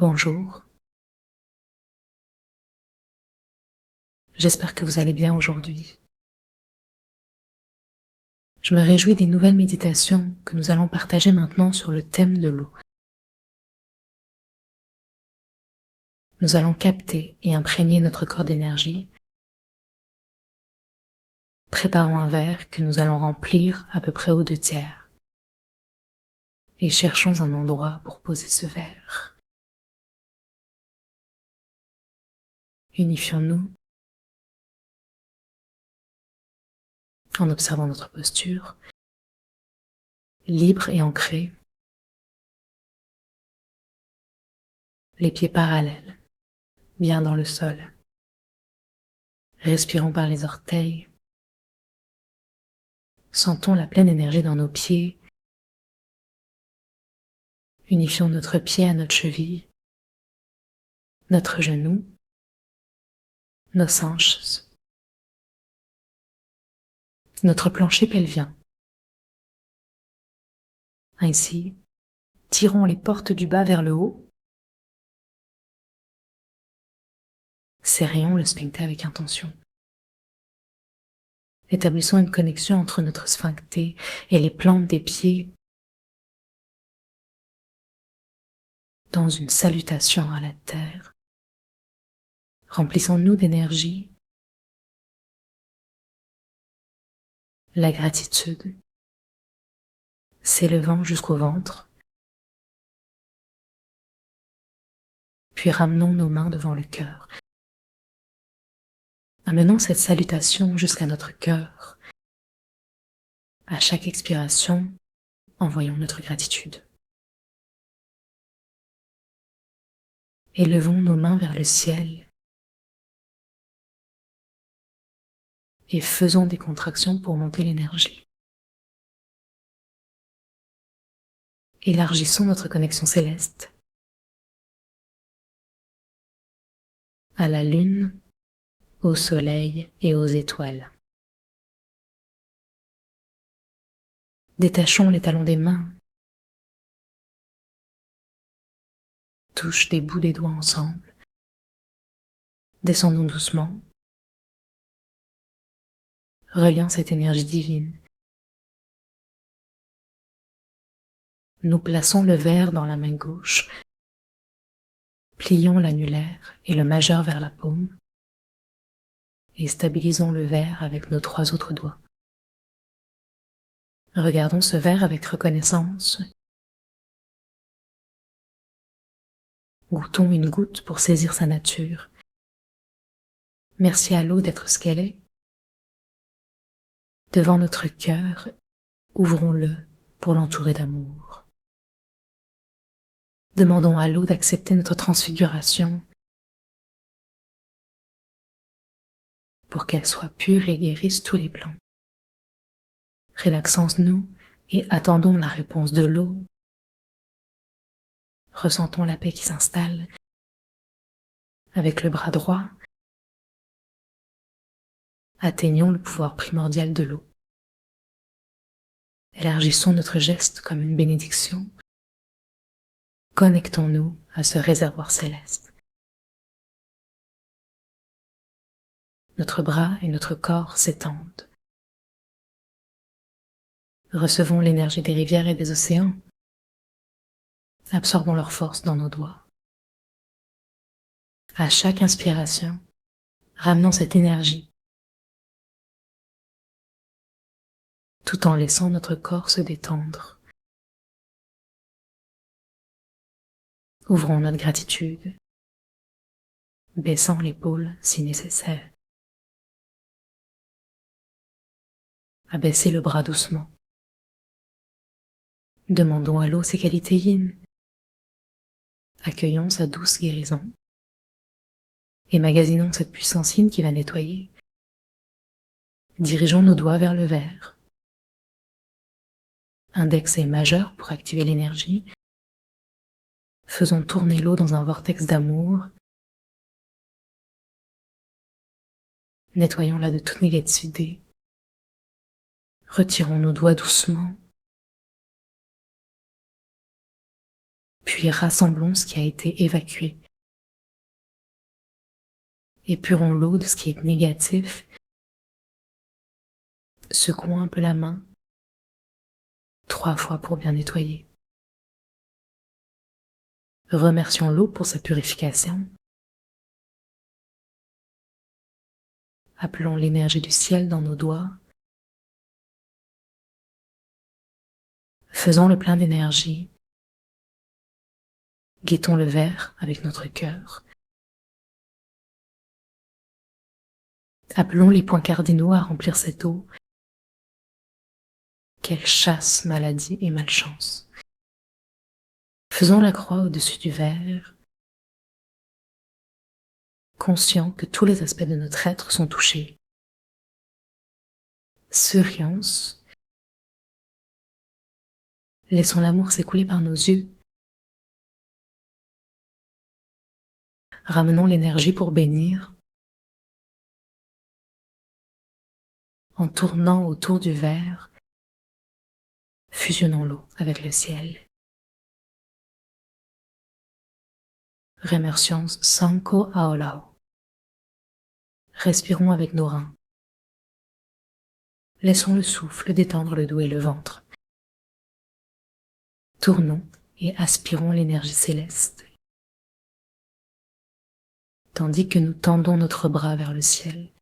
Bonjour, j'espère que vous allez bien aujourd'hui. Je me réjouis des nouvelles méditations que nous allons partager maintenant sur le thème de l'eau. Nous allons capter et imprégner notre corps d'énergie. Préparons un verre que nous allons remplir à peu près aux 2/3. Et cherchons un endroit pour poser ce verre. Unifions-nous en observant notre posture, libre et ancrée, les pieds parallèles, bien dans le sol. Respirons par les orteils. Sentons la pleine énergie dans nos pieds. Unifions notre pied à notre cheville, notre genou, nos hanches, notre plancher pelvien. Ainsi, tirons les portes du bas vers le haut. Serrons le sphincter avec intention. Établissons une connexion entre notre sphincter et les plantes des pieds dans une salutation à la terre. Remplissons-nous d'énergie, la gratitude, s'élevant jusqu'au ventre, puis ramenons nos mains devant le cœur. Amenons cette salutation jusqu'à notre cœur. À chaque expiration, envoyons notre gratitude. Élevons nos mains vers le ciel et faisons des contractions pour monter l'énergie. Élargissons notre connexion céleste à la lune, au soleil et aux étoiles. Détachons les talons des mains. Touche des bouts des doigts ensemble. Descendons doucement. Relions cette énergie divine. Nous plaçons le verre dans la main gauche. Plions l'annulaire et le majeur vers la paume. Et stabilisons le verre avec nos 3 autres doigts. Regardons ce verre avec reconnaissance. Goûtons une goutte pour saisir sa nature. Merci à l'eau d'être ce qu'elle est. Devant notre cœur, ouvrons-le pour l'entourer d'amour. Demandons à l'eau d'accepter notre transfiguration pour qu'elle soit pure et guérisse tous les plans. Relaxons-nous et attendons la réponse de l'eau. Ressentons la paix qui s'installe. Avec le bras droit, atteignons le pouvoir primordial de l'eau. Élargissons notre geste comme une bénédiction. Connectons-nous à ce réservoir céleste. Notre bras et notre corps s'étendent. Recevons l'énergie des rivières et des océans. Absorbons leur force dans nos doigts. À chaque inspiration, ramenons cette énergie, tout en laissant notre corps se détendre. Ouvrons notre gratitude, baissant l'épaule si nécessaire. Abaissez le bras doucement. Demandons à l'eau ses qualités yin. Accueillons sa douce guérison. Emmagasinons cette puissance yin qui va nettoyer. Dirigeons nos doigts vers le verre. Index et majeur pour activer l'énergie. Faisons tourner l'eau dans un vortex d'amour. Nettoyons-la de toute négativité. Retirons nos doigts doucement. Puis rassemblons ce qui a été évacué. Épurons l'eau de ce qui est négatif. Secouons un peu la main 3 fois pour bien nettoyer. Remercions l'eau pour sa purification. Appelons l'énergie du ciel dans nos doigts. Faisons le plein d'énergie. Guettons le verre avec notre cœur. Appelons les points cardinaux à remplir cette eau. Qu'elle chasse maladie et malchance. Faisons la croix au-dessus du verre, conscients que tous les aspects de notre être sont touchés. Souriance. Laissons l'amour s'écouler par nos yeux. Ramenons l'énergie pour bénir. En tournant autour du verre, fusionnons l'eau avec le ciel. Remercions Sanko Aolao. Respirons avec nos reins. Laissons le souffle détendre le dos et le ventre. Tournons et aspirons l'énergie céleste, tandis que nous tendons notre bras vers le ciel.